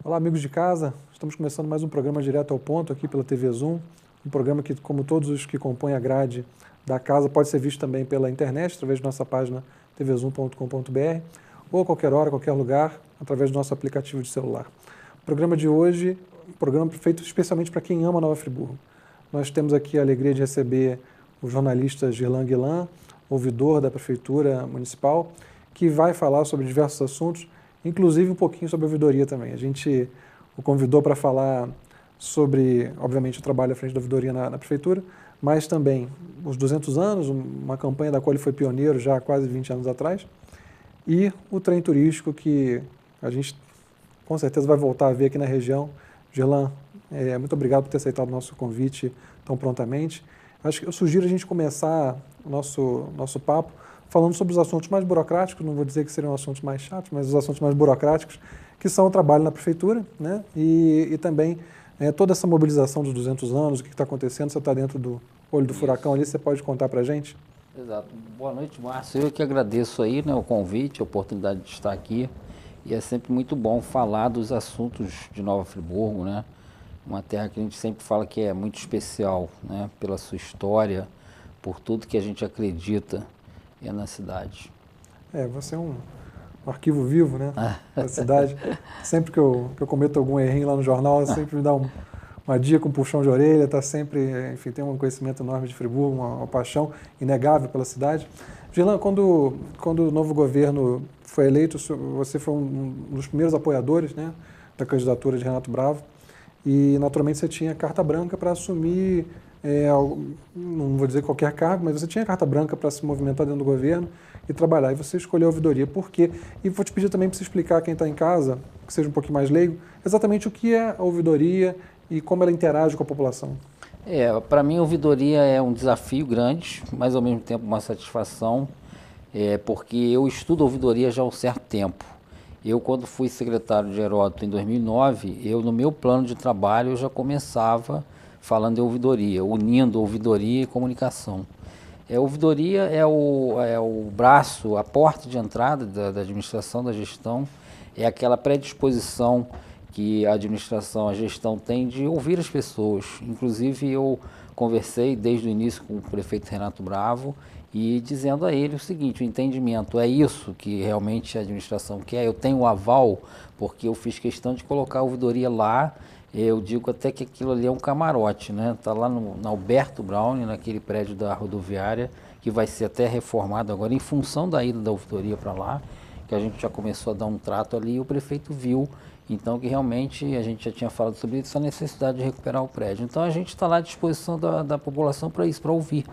Olá, amigos de casa. Estamos começando mais um programa direto ao ponto aqui pela TV Zoom. Um programa que, como todos os que compõem a grade da casa, pode ser visto também pela internet, através de nossa página tvzoom.com.br, ou a qualquer hora, qualquer lugar, através do nosso aplicativo de celular. O programa de hoje é um programa feito especialmente para quem ama Nova Friburgo. Nós temos aqui a alegria de receber o jornalista Girlan Guilan, ouvidor da Prefeitura Municipal, que vai falar sobre diversos assuntos, inclusive um pouquinho sobre a ouvidoria também. A gente o convidou para falar sobre, obviamente, o trabalho à frente da ouvidoria na Prefeitura, mas também os 200 anos, uma campanha da qual ele foi pioneiro já há quase 20 anos atrás, e o trem turístico que a gente com certeza vai voltar a ver aqui na região. Girlan, muito obrigado por ter aceitado o nosso convite tão prontamente. Acho que eu sugiro a gente começar o nosso papo falando sobre os assuntos mais burocráticos, não vou dizer que seriam assuntos mais chatos, mas os assuntos mais burocráticos, que são o trabalho na Prefeitura, né? E também toda essa mobilização dos 200 anos, o que está acontecendo, você está dentro do olho do furacão ali, você pode contar para a gente? Exato. Boa noite, Márcio. Eu que agradeço aí, né, o convite, a oportunidade de estar aqui. E é sempre muito bom falar dos assuntos de Nova Friburgo, né? Uma terra que a gente sempre fala que é muito especial, né? Pela sua história, por tudo que a gente acredita na cidade. Você é um arquivo vivo, né, da cidade. Sempre que eu cometo algum errinho lá no jornal, sempre me dá uma dica, um puxão de orelha, está sempre, enfim, tem um conhecimento enorme de Friburgo, uma paixão inegável pela cidade. Girlan, quando o novo governo foi eleito, você foi um dos primeiros apoiadores, né, da candidatura de Renato Bravo, e naturalmente você tinha carta branca para assumir, não vou dizer qualquer cargo, mas você tinha carta branca para se movimentar dentro do governo e trabalhar, e você escolheu a ouvidoria. Por quê? E vou te pedir também para você explicar a quem está em casa, que seja um pouquinho mais leigo, exatamente o que é a ouvidoria e como ela interage com a população. Para mim a ouvidoria é um desafio grande, mas ao mesmo tempo uma satisfação, porque eu estudo ouvidoria já há um certo tempo. Eu, quando fui secretário de Heródoto em 2009, no meu plano de trabalho, eu já começava falando de ouvidoria, unindo ouvidoria e comunicação. Ouvidoria é o braço, a porta de entrada da administração, da gestão, é aquela predisposição que a administração, a gestão tem de ouvir as pessoas. Inclusive, eu conversei desde o início com o prefeito Renato Bravo e dizendo a ele o seguinte: o entendimento é isso que realmente a administração quer. Eu tenho o aval, porque eu fiz questão de colocar a ouvidoria lá. Eu digo até que aquilo ali é um camarote, né? Está lá na Alberto Browne, naquele prédio da rodoviária, que vai ser até reformado agora em função da ida da ouvidoria para lá, que a gente já começou a dar um trato ali e o prefeito viu, então, que realmente a gente já tinha falado sobre isso, a necessidade de recuperar o prédio. Então, a gente está lá à disposição da população para isso, para ouvir,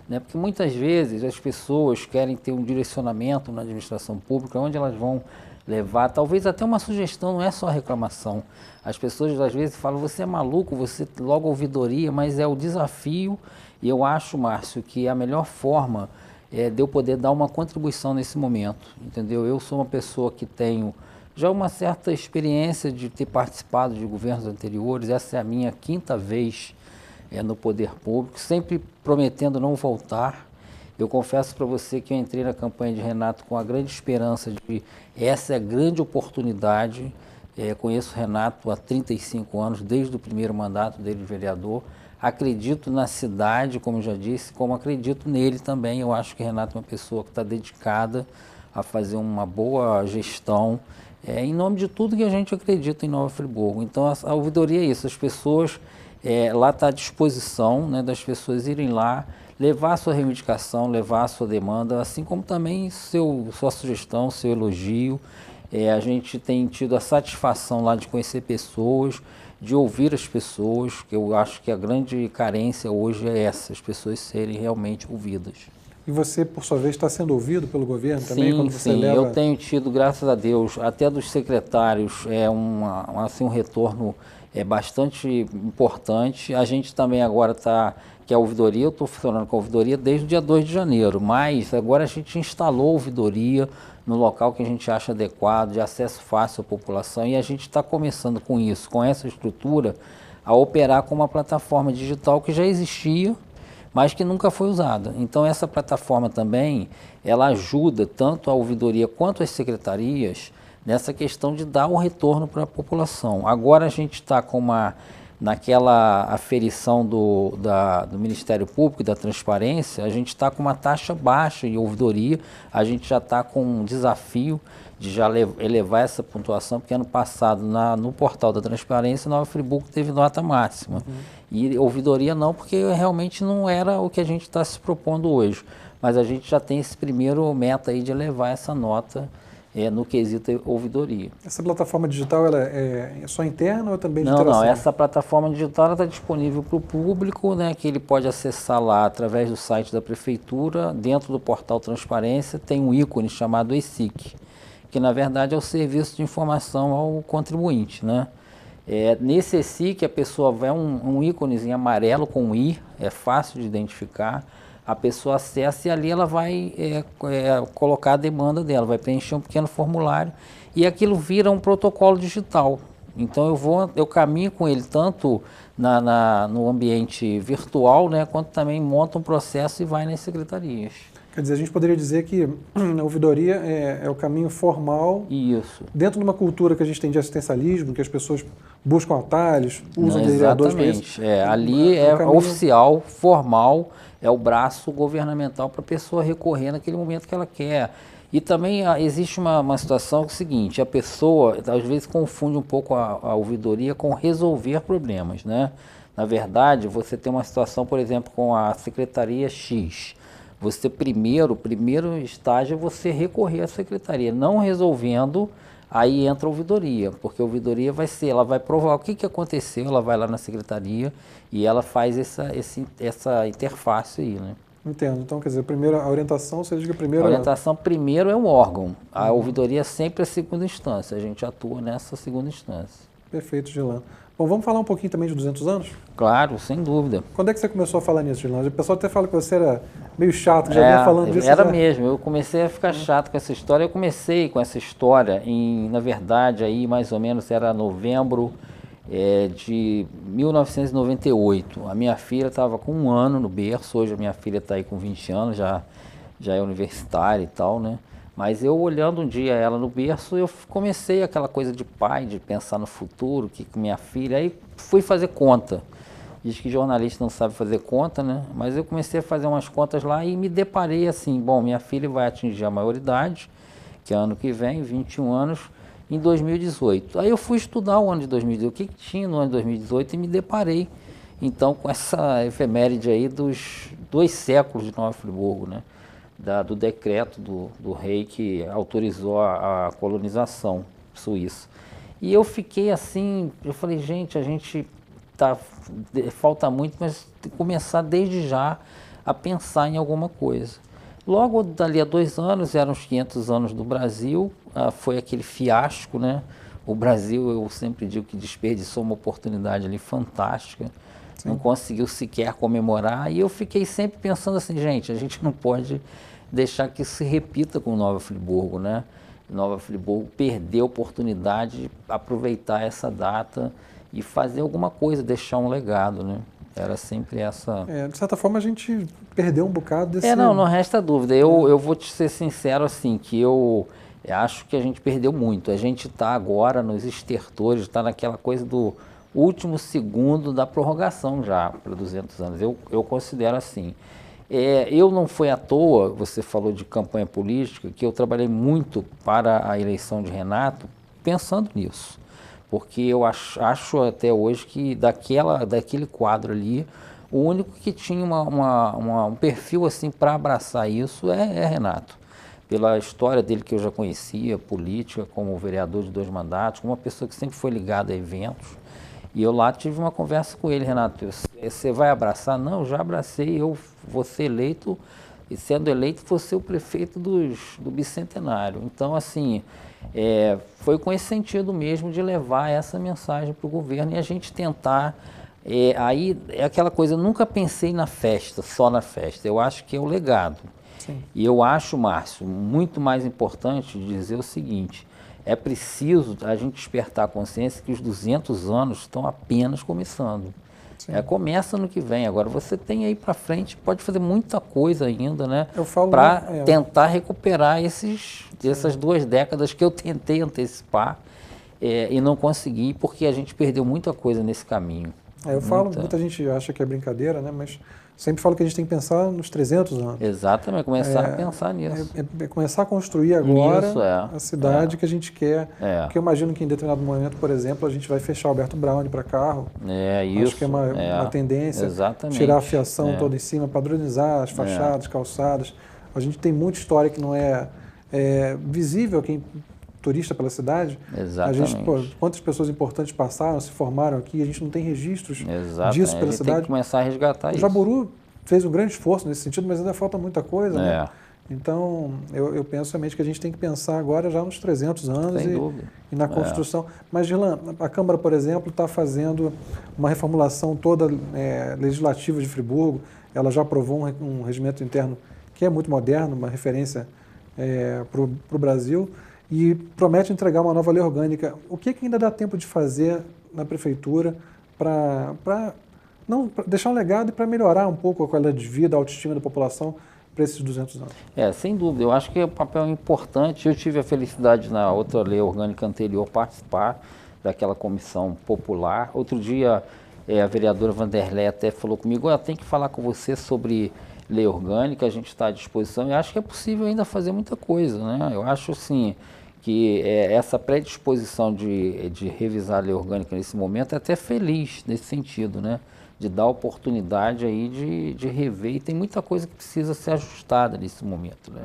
né? Porque muitas vezes as pessoas querem ter um direcionamento na administração pública, onde elas vão levar, talvez até uma sugestão, não é só reclamação. As pessoas às vezes falam: você é maluco, você logo ouvidoria, mas é o desafio. E eu acho, Márcio, que a melhor forma de eu poder dar uma contribuição nesse momento, entendeu? Eu sou uma pessoa que tenho já uma certa experiência de ter participado de governos anteriores. Essa é a minha quinta vez no poder público, sempre prometendo não voltar. Eu confesso para você que eu entrei na campanha de Renato com a grande esperança de essa é a grande oportunidade. Conheço o Renato há 35 anos, desde o primeiro mandato dele de vereador. Acredito na cidade, como já disse, como acredito nele também. Eu acho que o Renato é uma pessoa que está dedicada a fazer uma boa gestão, em nome de tudo que a gente acredita em Nova Friburgo. Então, a ouvidoria é isso, as pessoas, lá está à disposição, né, das pessoas irem lá, levar a sua reivindicação, levar a sua demanda, assim como também sua sugestão, seu elogio. A gente tem tido a satisfação lá de conhecer pessoas, de ouvir as pessoas, que eu acho que a grande carência hoje é essa, as pessoas serem realmente ouvidas. E você, por sua vez, está sendo ouvido pelo governo também? Quando você Sim, leva... eu tenho tido, graças a Deus, até dos secretários, um retorno bastante importante. A gente também agora está, que a ouvidoria, eu estou funcionando com a ouvidoria desde o dia 2 de janeiro, mas agora a gente instalou a ouvidoria no local que a gente acha adequado, de acesso fácil à população, e a gente está começando com isso, com essa estrutura, a operar com uma plataforma digital que já existia, mas que nunca foi usada. Então essa plataforma também, ela ajuda tanto a ouvidoria quanto as secretarias nessa questão de dar o retorno para a população. Agora a gente está com naquela aferição do Ministério Público e da Transparência, a gente está com uma taxa baixa em ouvidoria, a gente já está com um desafio de já elevar essa pontuação, porque ano passado no portal da Transparência, Nova Friburgo teve nota máxima. E ouvidoria não, porque realmente não era o que a gente está se propondo hoje. Mas a gente já tem esse primeiro meta aí de elevar essa nota no quesito ouvidoria. Essa plataforma digital ela é só interna ou também de Não, interação? não. Essa plataforma digital está disponível para o público, né, que ele pode acessar lá através do site da Prefeitura. Dentro do portal Transparência tem um ícone chamado ESIC, que na verdade é o Serviço de Informação ao Contribuinte, né? Nesse ESIC a pessoa vê um íconezinho amarelo com um I, é fácil de identificar. A pessoa acessa e ali ela vai colocar a demanda dela, vai preencher um pequeno formulário e aquilo vira um protocolo digital. Então eu caminho com ele tanto no ambiente virtual, né, quanto também monta um processo e vai nas secretarias. Quer dizer, a gente poderia dizer que a ouvidoria é o caminho formal. Isso. Dentro de uma cultura que a gente tem de assistencialismo, que as pessoas buscam atalhos, usam vereadores para isso. Ali é caminho oficial, formal, é o braço governamental para a pessoa recorrer naquele momento que ela quer. E também existe uma situação que é o seguinte, a pessoa às vezes confunde um pouco a ouvidoria com resolver problemas, né? Na verdade, você tem uma situação, por exemplo, com a Secretaria X. Você o primeiro estágio é você recorrer à secretaria, não resolvendo, aí entra a ouvidoria, porque a ouvidoria ela vai provar o que aconteceu, ela vai lá na secretaria e ela faz essa interface aí, né? Entendo. Então, quer dizer, primeiro a orientação, você diz que primeiro... A orientação primeiro é um órgão, a ouvidoria sempre é a segunda instância, a gente atua nessa segunda instância. Perfeito, Gilano. Bom, vamos falar um pouquinho também de 200 anos? Claro, sem dúvida. Quando é que você começou a falar nisso, Gilano? O pessoal até fala que você era meio chato, já vinha falando disso. Era mesmo, eu comecei a ficar chato com essa história. Eu comecei com essa história na verdade, aí mais ou menos era novembro de 1998. A minha filha estava com 1 ano no berço, hoje a minha filha está aí com 20 anos, já é universitária e tal, né? Mas eu olhando um dia ela no berço, eu comecei aquela coisa de pai, de pensar no futuro, que com minha filha, aí fui fazer conta. Diz que jornalista não sabe fazer conta, né? Mas eu comecei a fazer umas contas lá e me deparei assim, bom, minha filha vai atingir a maioridade, que é ano que vem, 21 anos, em 2018. Aí eu fui estudar o ano de 2018, o que tinha no ano de 2018 e me deparei, então, com essa efeméride aí dos 2 séculos de Nova Friburgo, né? Do decreto do rei que autorizou a colonização suíça. E eu fiquei assim, eu falei, gente, falta muito, mas tem que começar desde já a pensar em alguma coisa. Logo dali a 2 anos, eram os 500 anos do Brasil, foi aquele fiasco, né? O Brasil, eu sempre digo que desperdiçou uma oportunidade ali fantástica. Sim. Não conseguiu sequer comemorar, e eu fiquei sempre pensando assim, gente, a gente não pode deixar que isso se repita com Nova Friburgo, né? Nova Friburgo perdeu a oportunidade de aproveitar essa data e fazer alguma coisa, deixar um legado, né? Era sempre essa... de certa forma a gente perdeu um bocado desse... não resta dúvida. Eu vou te ser sincero assim, que eu acho que a gente perdeu muito. A gente está agora nos estertores, está naquela coisa do último segundo da prorrogação já para 200 anos. Eu considero assim. Eu não foi à toa, você falou de campanha política, que eu trabalhei muito para a eleição de Renato pensando nisso. Porque eu acho até hoje que daquele quadro ali, o único que tinha um perfil assim para abraçar isso é Renato. Pela história dele que eu já conhecia, política, como vereador de 2 mandatos, como uma pessoa que sempre foi ligada a eventos. E eu lá tive uma conversa com ele, Renato, você vai abraçar? Não, já abracei, eu vou ser eleito, e sendo eleito, vou ser o prefeito do Bicentenário. Então, assim, foi com esse sentido mesmo de levar essa mensagem para o governo e a gente tentar, aí é aquela coisa, eu nunca pensei na festa, só na festa, eu acho que é o legado. Sim. E eu acho, Márcio, muito mais importante dizer o seguinte, é preciso a gente despertar a consciência que os 200 anos estão apenas começando. Começa no que vem. Agora, você tem aí para frente, pode fazer muita coisa ainda, né? Para tentar recuperar essas 2 décadas que eu tentei antecipar e não consegui, porque a gente perdeu muita coisa nesse caminho. Muita gente acha que é brincadeira, né? Mas sempre falo que a gente tem que pensar nos 300 anos. Exatamente, começar a pensar nisso. Começar a construir agora a cidade que a gente quer. Porque eu imagino que em determinado momento, por exemplo, a gente vai fechar o Alberto Browne para carro. Acho que é uma tendência. Exatamente. Tirar a fiação toda em cima, padronizar as fachadas, calçadas. A gente tem muita história que não é visível a quem turista pela cidade. Exatamente. Quantas pessoas importantes passaram, se formaram aqui, a gente não tem registros disso pela cidade. Tem que começar a resgatar isso. O Jaburu fez um grande esforço nesse sentido, mas ainda falta muita coisa, né? Então, eu penso realmente que a gente tem que pensar agora já nos 300 anos e na construção. Mas, Girlan, a Câmara, por exemplo, está fazendo uma reformulação toda legislativa de Friburgo. Ela já aprovou um regimento interno que é muito moderno, uma referência para o Brasil, e promete entregar uma nova lei orgânica. O que ainda dá tempo de fazer na Prefeitura para deixar um legado e para melhorar um pouco a qualidade de vida, a autoestima da população para esses 200 anos? Sem dúvida. Eu acho que é um papel importante. Eu tive a felicidade, na outra lei orgânica anterior, participar daquela comissão popular. Outro dia, a vereadora Vanderlei até falou comigo, tem que falar com você sobre lei orgânica, a gente está à disposição, e acho que é possível ainda fazer muita coisa, né? Eu acho, assim, que essa predisposição de revisar a lei orgânica nesse momento é até feliz nesse sentido, né? De dar oportunidade aí de rever, e tem muita coisa que precisa ser ajustada nesse momento, né?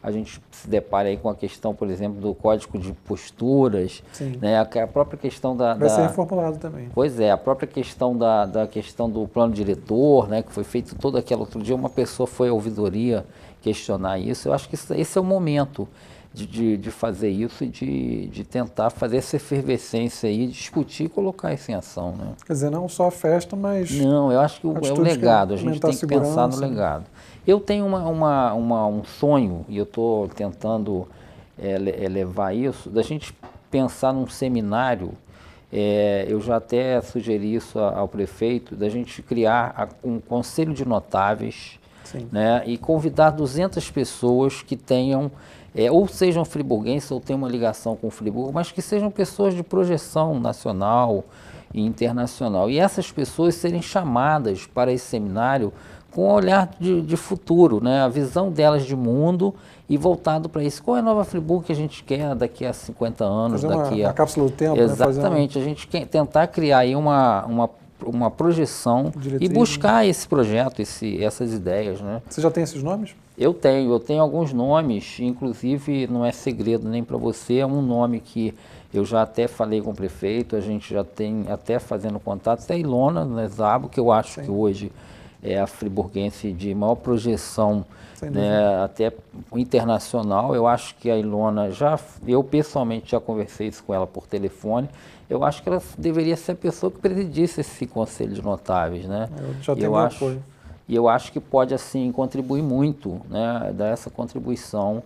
A gente se depara aí com a questão, por exemplo, do código de posturas, né? A própria questão Vai ser reformulado também. Pois é, a própria questão da questão do plano diretor, né? Que foi feito todo aquele outro dia, uma pessoa foi à ouvidoria questionar isso. Eu acho que esse é o momento de fazer isso e de tentar fazer essa efervescência aí, discutir e colocar isso em ação, né? Quer dizer, não só a festa, mas... Não, eu acho que é o legado, a gente tem que pensar no legado. Eu tenho um sonho, e eu estou tentando levar isso, da gente pensar num seminário, eu já até sugeri isso ao prefeito, da gente criar um conselho de notáveis, né, e convidar 200 pessoas que tenham, ou sejam friburguenses ou tenham uma ligação com o Friburgo, mas que sejam pessoas de projeção nacional e internacional. E essas pessoas serem chamadas para esse seminário com um olhar de futuro, né? A visão delas de mundo e voltado para isso. Qual é a Nova Friburgo que a gente quer daqui a 50 anos? Fazer uma cápsula do tempo. Exatamente, a gente quer tentar criar aí uma projeção e buscar esse projeto, essas ideias, né? Você já tem esses nomes? Eu tenho alguns nomes, inclusive não é segredo nem para você, é um nome que eu já até falei com o prefeito, a gente já tem até fazendo contato, até a Ilona, né, Zabo, que eu acho que hoje é a friburguense de maior projeção, né, até internacional. Eu acho que a Ilona, eu pessoalmente já conversei isso com ela por telefone, eu acho que ela deveria ser a pessoa que presidisse esse conselho de notáveis, né? Eu já tenho apoio. E eu acho que pode, assim, contribuir muito, né, dar essa contribuição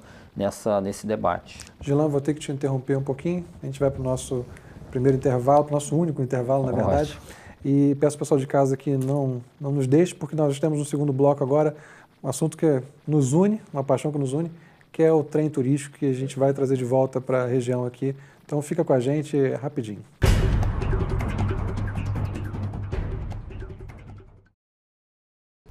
nesse debate. Girlan, vou ter que te interromper um pouquinho, a gente vai para o nosso primeiro intervalo, para o nosso único intervalo, na verdade. E peço ao pessoal de casa que não nos deixe, porque nós temos um segundo bloco agora, um assunto que nos une, uma paixão que nos une, que é o trem turístico, que a gente vai trazer de volta para a região aqui. Então fica com a gente rapidinho.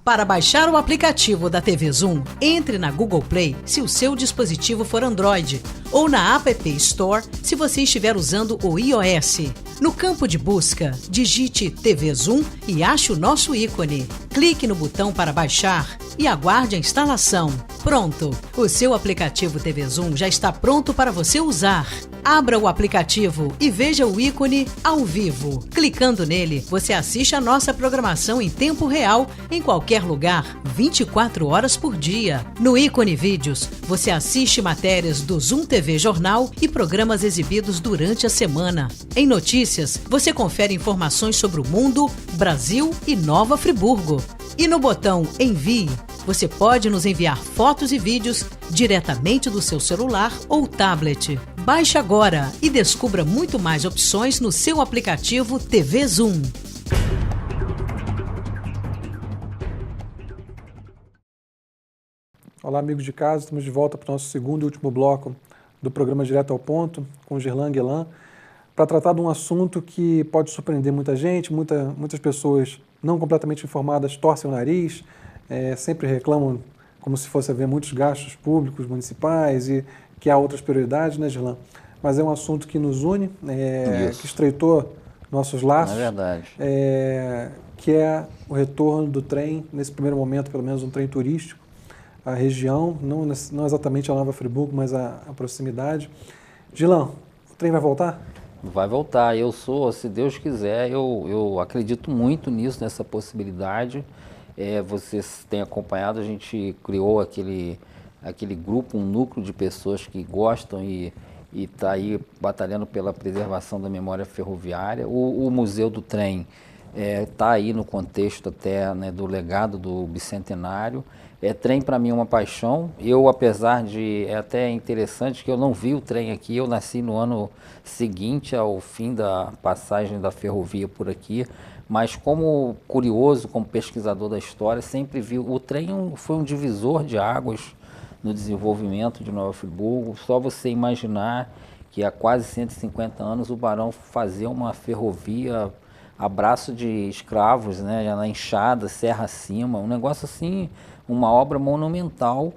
Para baixar o aplicativo da TV Zoom, entre na Google Play se o seu dispositivo for Android ou na App Store se você estiver usando o iOS. No campo de busca, digite TV Zoom e ache o nosso ícone. Clique no botão para baixar e aguarde a instalação. Pronto! O seu aplicativo TV Zoom já está pronto para você usar. Abra o aplicativo e veja o ícone ao vivo. Clicando nele, você assiste a nossa programação em tempo real, em qualquer lugar, 24 horas por dia. No ícone Vídeos, você assiste matérias do Zoom TV Jornal e programas exibidos durante a semana. Em Notícias, você confere informações sobre o mundo, Brasil e Nova Friburgo. E no botão Envie, você pode nos enviar fotos e vídeos diretamente do seu celular ou tablet. Baixe agora e descubra muito mais opções no seu aplicativo TV Zoom. Olá, amigos de casa, estamos de volta para o nosso segundo e último bloco do programa Direto ao Ponto, com Gerlan Guelan, para tratar de um assunto que pode surpreender muita gente, muitas pessoas não completamente informadas torcem o nariz, sempre reclamam como se fosse haver muitos gastos públicos, municipais e que há outras prioridades, né, Gerlan? Mas é um assunto que nos une, que estreitou nossos laços, É verdade. Que é o retorno do trem, nesse primeiro momento, pelo menos um trem turístico, a região, não exatamente a Nova Friburgo, mas a proximidade. Gerlan, o trem vai voltar? Vai voltar. Eu sou, se Deus quiser, eu acredito muito nisso, nessa possibilidade. Vocês têm acompanhado, a gente criou aquele grupo, um núcleo de pessoas que gostam e está aí batalhando pela preservação da memória ferroviária. O Museu do Trem está aí no contexto até, né, do legado do bicentenário. Trem para mim é uma paixão. Eu, apesar de, é até interessante que eu não vi o trem aqui, eu nasci no ano seguinte ao fim da passagem da ferrovia por aqui, mas como curioso, como pesquisador da história, sempre vi o trem foi um divisor de águas no desenvolvimento de Nova Friburgo. Só você imaginar que há quase 150 anos o Barão fazia uma ferrovia a braço de escravos, né, já na enxada, serra acima, um negócio assim, uma obra monumental.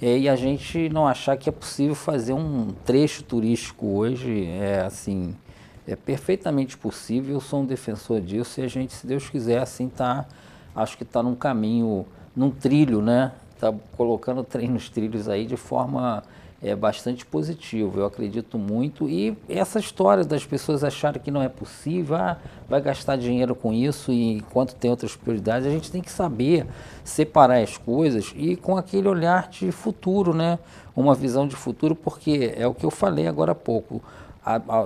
E a gente não achar que é possível fazer um trecho turístico hoje, assim, é perfeitamente possível. Eu sou um defensor disso e a gente, se Deus quiser, assim, acho que está num caminho, num trilho, né? Está colocando o trem nos trilhos aí de forma bastante positiva. Eu acredito muito. E essa história das pessoas acharem que não é possível, vai gastar dinheiro com isso e enquanto tem outras prioridades, a gente tem que saber separar as coisas e com aquele olhar de futuro, né? Uma visão de futuro, porque é o que eu falei agora há pouco.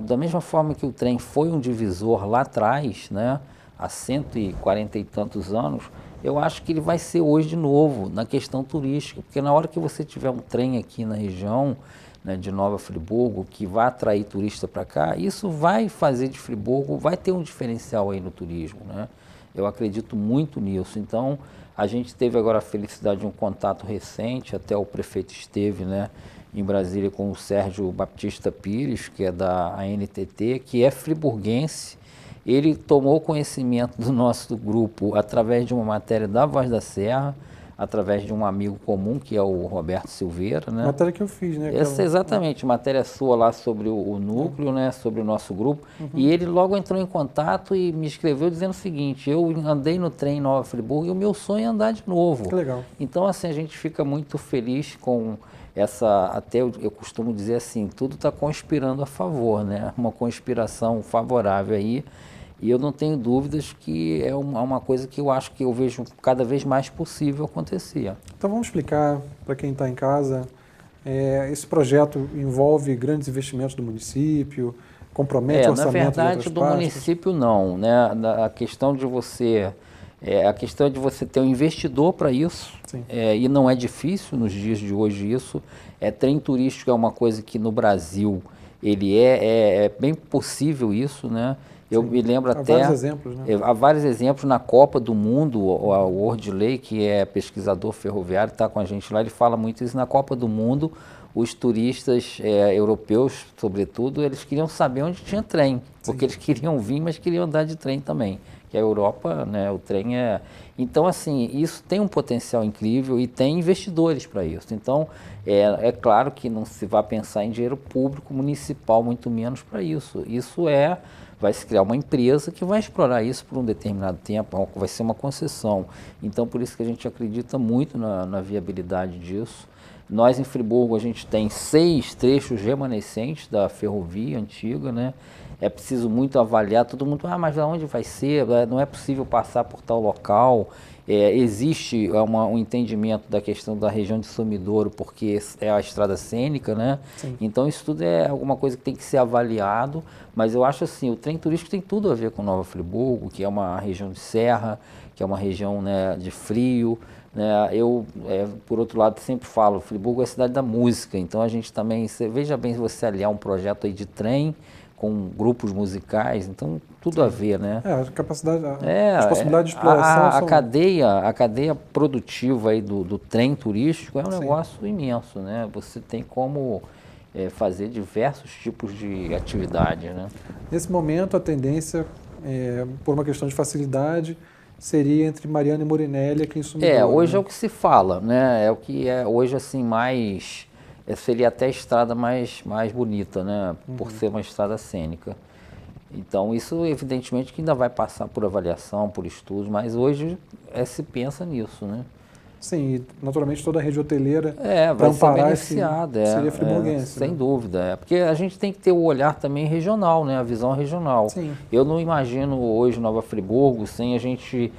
Da mesma forma que o trem foi um divisor lá atrás, né? Há 140 e tantos anos, eu acho que ele vai ser hoje de novo na questão turística, porque na hora que você tiver um trem aqui na região, né, de Nova Friburgo, que vai atrair turista para cá, isso vai fazer de Friburgo, vai ter um diferencial aí no turismo, né? Eu acredito muito nisso. Então, a gente teve agora a felicidade de um contato recente, até o prefeito esteve, né, em Brasília com o Sérgio Baptista Pires, que é da ANTT, que é friburguense. Ele tomou conhecimento do nosso grupo através de uma matéria da Voz da Serra, através de um amigo comum, que é o Roberto Silveira, né? Matéria que eu fiz, né? Essa, exatamente, matéria sua lá sobre o núcleo, né? Sobre o nosso grupo. E ele logo entrou em contato e me escreveu dizendo o seguinte: eu andei no trem em Nova Friburgo e o meu sonho é andar de novo. Que legal. Então, assim, a gente fica muito feliz com essa, até eu costumo dizer assim, tudo está conspirando a favor, né? Uma conspiração favorável aí. E eu não tenho dúvidas que é uma coisa que eu acho que eu vejo cada vez mais possível acontecer. Então vamos explicar para quem está em casa. Esse projeto envolve grandes investimentos do município, compromete o orçamento de outras na verdade, do município não, né? A questão de você ter um investidor para isso, e não é difícil nos dias de hoje isso. Trem turístico é uma coisa que no Brasil ele é bem possível isso, né? Eu me lembro até... Há vários exemplos, né? Há vários exemplos na Copa do Mundo. O Wordley, que é pesquisador ferroviário, está com a gente lá, ele fala muito isso. Na Copa do Mundo, os turistas europeus, sobretudo, eles queriam saber onde tinha trem, porque eles queriam vir, mas queriam andar de trem também. Que a Europa, né, o trem é... Então, assim, isso tem um potencial incrível e tem investidores para isso. Então, é claro que não se vai pensar em dinheiro público, municipal, muito menos para isso. Vai se criar uma empresa que vai explorar isso por um determinado tempo, vai ser uma concessão. Então, por isso que a gente acredita muito na viabilidade disso. Nós, em Friburgo, a gente tem 6 trechos remanescentes da ferrovia antiga, né? É preciso muito avaliar, todo mundo, mas aonde vai ser? Não é possível passar por tal local. Existe um entendimento da questão da região de Sumidouro, porque é a estrada cênica, né? Sim. Então isso tudo é alguma coisa que tem que ser avaliado, mas eu acho assim, o trem turístico tem tudo a ver com Nova Friburgo, que é uma região de serra, que é uma região, né, de frio, né? Eu, por outro lado, sempre falo, Friburgo é a cidade da música, então a gente também, veja bem se você aliar um projeto aí de trem com grupos musicais, então tudo a ver, né? A capacidade, as possibilidades de exploração a cadeia produtiva aí do trem turístico é um negócio imenso, né? Você tem como fazer diversos tipos de atividade, né? Nesse momento, a tendência, por uma questão de facilidade, seria entre Mariana e Morinélia quem sumidora. Hoje né? é o que se fala, né? É o que é hoje assim mais... seria até a estrada mais bonita, né? Por ser uma estrada cênica. Então, isso evidentemente que ainda vai passar por avaliação, por estudos, mas hoje se pensa nisso, né? Sim, e naturalmente toda a rede hoteleira vai ser beneficiada. Seria friburguense. Sem dúvida. Porque a gente tem que ter o olhar também regional, né? A visão regional. Sim. Eu não imagino hoje Nova Friburgo sem a gente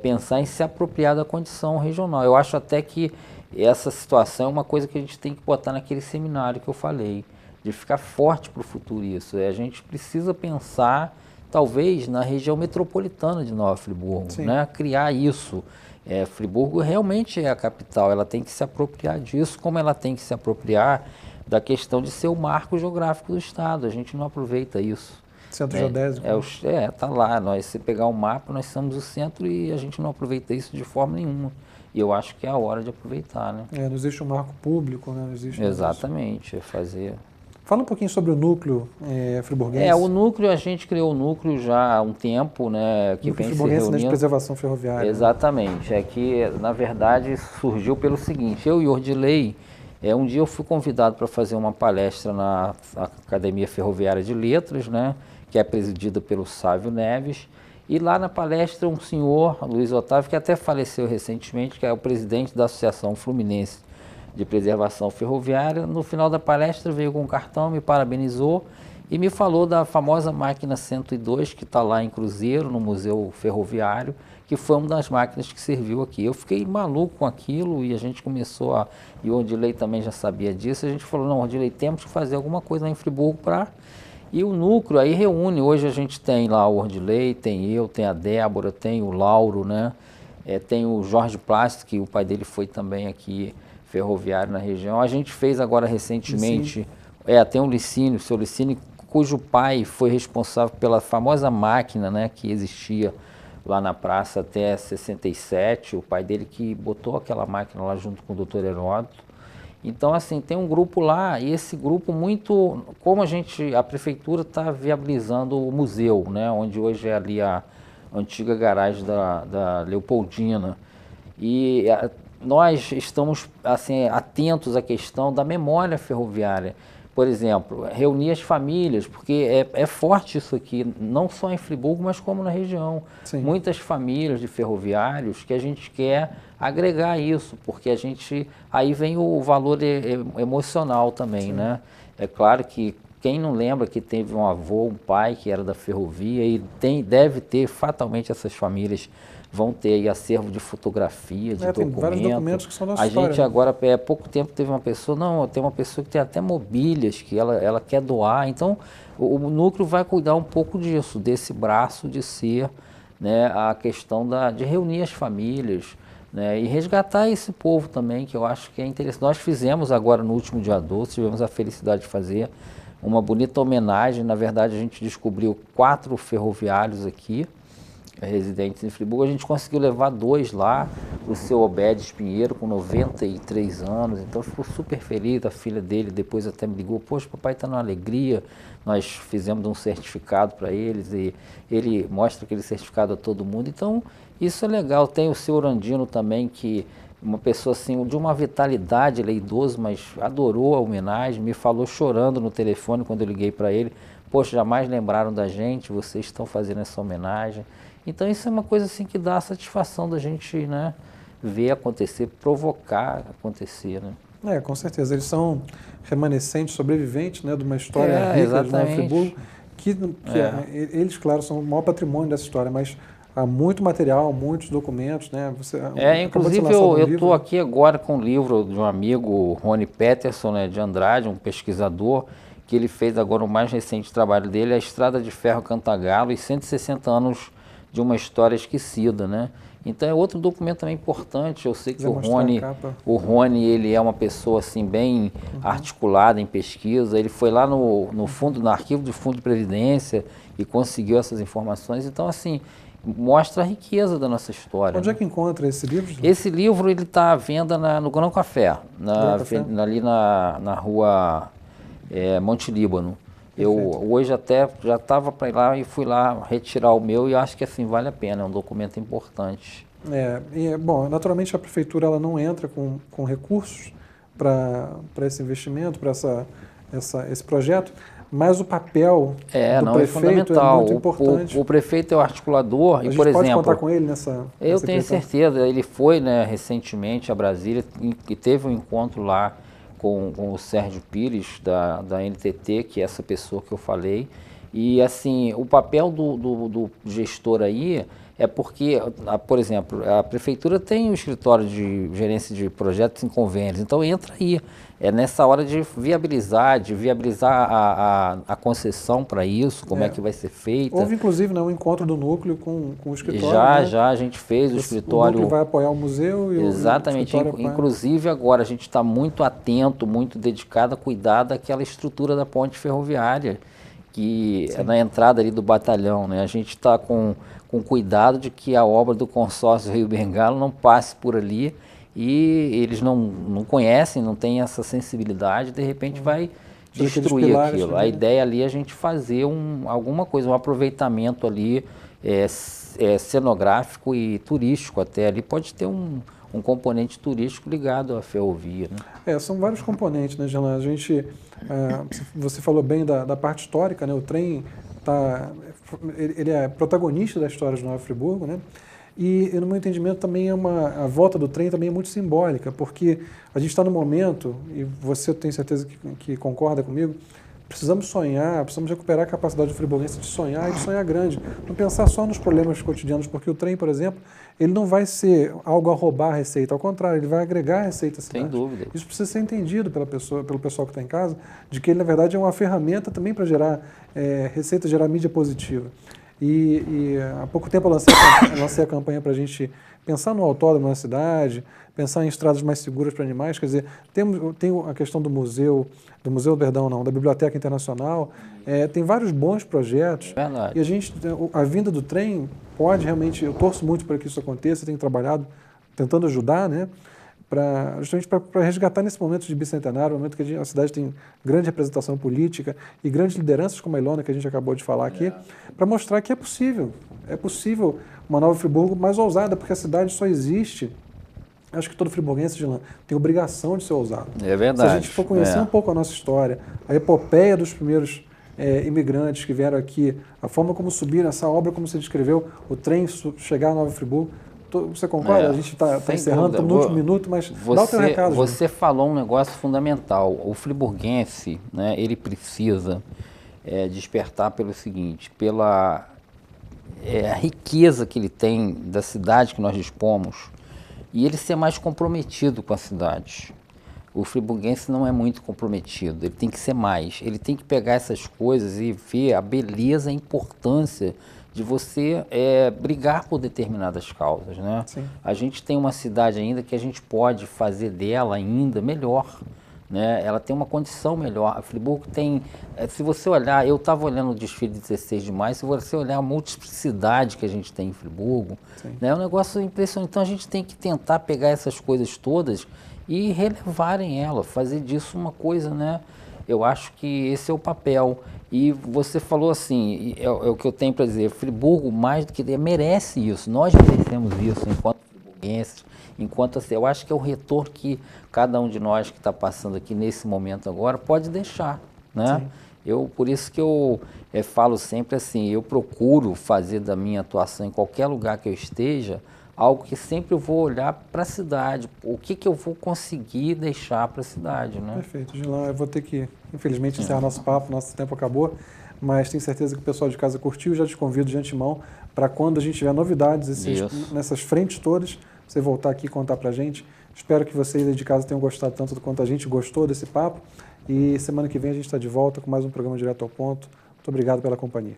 pensar em se apropriar da condição regional. Eu acho até que essa situação é uma coisa que a gente tem que botar naquele seminário que eu falei, de ficar forte para o futuro isso. A gente precisa pensar, talvez, na região metropolitana de Nova Friburgo, né? Criar isso. Friburgo realmente é a capital, ela tem que se apropriar disso, como ela tem que se apropriar da questão de ser o marco geográfico do estado. A gente não aproveita isso. Centro geodésico. Tá lá. Se pegar o mapa, nós somos o centro e a gente não aproveita isso de forma nenhuma. E eu acho que é a hora de aproveitar, né? Não existe um marco público, né? Não existe exatamente, fazer... Fala um pouquinho sobre o núcleo friburguense. O núcleo, a gente criou o núcleo já há um tempo, né? Que vem se reunindo. De preservação ferroviária. Exatamente. Né? É que, na verdade, surgiu pelo seguinte. Eu e Ordilei, um dia eu fui convidado para fazer uma palestra na Academia Ferroviária de Letras, né? Que é presidida pelo Sávio Neves. E lá na palestra um senhor, Luiz Otávio, que até faleceu recentemente, que é o presidente da Associação Fluminense de Preservação Ferroviária, no final da palestra veio com um cartão, me parabenizou e me falou da famosa máquina 102 que está lá em Cruzeiro, no Museu Ferroviário, que foi uma das máquinas que serviu aqui. Eu fiquei maluco com aquilo e a gente começou e o Ordilei também já sabia disso, a gente falou, não, Ordilei, temos que fazer alguma coisa lá em Friburgo para... E o núcleo aí reúne, hoje a gente tem lá o Ordilei, tem eu, tem a Débora, tem o Lauro, né? Tem o Jorge Plástico, que o pai dele foi também aqui ferroviário na região. A gente fez agora recentemente, tem o Licínio, o seu Licínio, cujo pai foi responsável pela famosa máquina, né, que existia lá na praça até 67, o pai dele que botou aquela máquina lá junto com o Dr. Heródoto. Então, assim, tem um grupo lá, e esse grupo muito, como a prefeitura está viabilizando o museu, né, onde hoje é ali a antiga garagem da Leopoldina, e nós estamos, assim, atentos à questão da memória ferroviária. Por exemplo, reunir as famílias, porque é forte isso aqui, não só em Friburgo, mas como na região. Sim. Muitas famílias de ferroviários que a gente quer agregar isso, porque aí vem o valor emocional também, Sim. né? É claro que quem não lembra que teve um avô, um pai que era da ferrovia e deve ter, fatalmente essas famílias vão ter aí acervo de fotografia, de tem vários documentos que são da história. A gente agora, há pouco tempo, teve uma pessoa, tem uma pessoa que tem até mobílias que ela quer doar. Então, o núcleo vai cuidar um pouco disso, desse braço de ser, né, a questão de reunir as famílias, né, e resgatar esse povo também, que eu acho que é interessante. Nós fizemos agora no último dia 12, tivemos a felicidade de fazer uma bonita homenagem. Na verdade, a gente descobriu 4 ferroviários aqui, residentes em Friburgo. A gente conseguiu levar 2 lá, o seu Obedes Pinheiro, com 93 anos, então ficou super feliz. A filha dele depois até me ligou, poxa, papai está numa alegria. Nós fizemos um certificado para eles e ele mostra aquele certificado a todo mundo. Então, isso é legal. Tem o seu Orandino também, que uma pessoa assim, de uma vitalidade, ele é idoso, mas adorou a homenagem, me falou chorando no telefone quando eu liguei para ele, poxa, jamais lembraram da gente, vocês estão fazendo essa homenagem. Então isso é uma coisa assim que dá a satisfação da gente, né, ver acontecer, provocar acontecer, né? Com certeza, eles são remanescentes, sobreviventes, né, de uma história rica de Nova Friburgo, que eles, claro, são o maior patrimônio dessa história, mas há muito material, muitos documentos, né? Inclusive eu estou aqui agora com um livro de um amigo, Rony Peterson, né, de Andrade, um pesquisador, que ele fez agora o mais recente trabalho dele, A Estrada de Ferro Cantagalo e 160 anos de uma história esquecida, né? Então é outro documento também importante. Eu sei que Quiser mostrar a capa. o Rony, ele é uma pessoa assim bem articulada em pesquisa. Ele foi lá no arquivo do Fundo de Previdência e conseguiu essas informações. Então, assim, mostra a riqueza da nossa história. Onde é que encontra esse livro? Esse livro ele está à venda no Grão Café, ali na rua Monte Líbano. Eu hoje até já estava para ir lá e fui lá retirar o meu e acho que assim vale a pena, é um documento importante. Bom, naturalmente a prefeitura ela não entra com recursos para esse investimento, para esse projeto, mas o papel do prefeito é muito importante. O prefeito é o articulador e, por exemplo... A gente pode contar com ele nessa Eu tenho certeza, ele foi recentemente a Brasília e teve um encontro lá com o Sérgio Pires, da NTT, que é essa pessoa que eu falei. E, assim, o papel do gestor aí é porque, por exemplo, a prefeitura tem o escritório de gerência de projetos em convênios, então entra aí. É nessa hora de viabilizar a concessão para isso, como é que vai ser feita. Houve, inclusive, um encontro do núcleo com o escritório. Já a gente fez o escritório. O núcleo vai apoiar o museu e exatamente. O escritório inclusive, agora a gente está muito atento, muito dedicado a cuidar daquela estrutura da ponte ferroviária, que é na entrada ali do batalhão, né? A gente está com cuidado de que a obra do consórcio Rio Bengala não passe por ali e eles não conhecem, não têm essa sensibilidade, de repente vai destruir aquilo. A ideia ali é a gente fazer alguma coisa, um aproveitamento ali cenográfico e turístico até. Ali pode ter um componente turístico ligado à ferrovia, né? São vários componentes, né, Gelan? A gente, você falou bem da parte histórica, né? O trem ele é protagonista da história de Nova Friburgo, né? E no meu entendimento também a volta do trem também é muito simbólica, porque a gente está no momento, e você tem certeza que concorda comigo, precisamos sonhar, precisamos recuperar a capacidade do friburguense de sonhar e de sonhar grande. Não pensar só nos problemas cotidianos, porque o trem, por exemplo, ele não vai ser algo a roubar a receita, ao contrário, ele vai agregar a receita à cidade. Sem dúvida. Isso precisa ser entendido pelo pessoal que está em casa, de que ele, na verdade, é uma ferramenta também para gerar receita, gerar mídia positiva. E há pouco tempo eu lancei a campanha para a gente pensar no autódromo na cidade, pensar em estradas mais seguras para animais. Quer dizer, tem a questão da Biblioteca Internacional, tem vários bons projetos. Verdade. E a vinda do trem pode realmente, eu torço muito para que isso aconteça, tenho trabalhado tentando ajudar, né? Justamente para resgatar nesse momento de bicentenário, momento que a cidade tem grande representação política e grandes lideranças como a Ilona, que a gente acabou de falar aqui, para mostrar que é possível uma Nova Friburgo mais ousada, porque a cidade só existe. Acho que todo friburguense, Gelan, tem obrigação de ser ousado. É verdade. Se a gente for conhecer um pouco a nossa história, a epopeia dos primeiros imigrantes que vieram aqui, a forma como subiram, essa obra como você descreveu, o trem chegar a Nova Friburgo. Você concorda? A gente está encerrando, estamos no último minuto, mas dá o teu recado. Você falou um negócio fundamental. O friburguense, né, ele precisa despertar pelo seguinte, pela riqueza que ele tem da cidade que nós dispomos e ele ser mais comprometido com a cidade. O friburguense não é muito comprometido, ele tem que ser mais. Ele tem que pegar essas coisas e ver a beleza e a importância de você brigar por determinadas causas, né? Sim. A gente tem uma cidade ainda que a gente pode fazer dela ainda melhor, né? Ela tem uma condição melhor. A Friburgo tem, se você olhar, eu estava olhando o desfile de 16 de maio, se você olhar a multiplicidade que a gente tem em Friburgo, né? É um negócio impressionante. Então a gente tem que tentar pegar essas coisas todas e relevarem ela, fazer disso uma coisa, né? Eu acho que esse é o papel. E você falou assim, é o que eu tenho para dizer, Friburgo, mais do que merece isso, nós merecemos isso enquanto friburguenses, enquanto assim, eu acho que é o retorno que cada um de nós que está passando aqui nesse momento agora pode deixar, né? Por isso que eu falo sempre assim, eu procuro fazer da minha atuação em qualquer lugar que eu esteja, algo que sempre eu vou olhar para a cidade, o que eu vou conseguir deixar para a cidade, né? Perfeito, Gelan, eu vou ter que, infelizmente, encerrar nosso papo, nosso tempo acabou, mas tenho certeza que o pessoal de casa curtiu, já te convido de antemão para quando a gente tiver novidades nessas frentes todas, você voltar aqui e contar para a gente. Espero que vocês aí de casa tenham gostado tanto quanto a gente gostou desse papo e semana que vem a gente está de volta com mais um programa Direto ao Ponto. Muito obrigado pela companhia.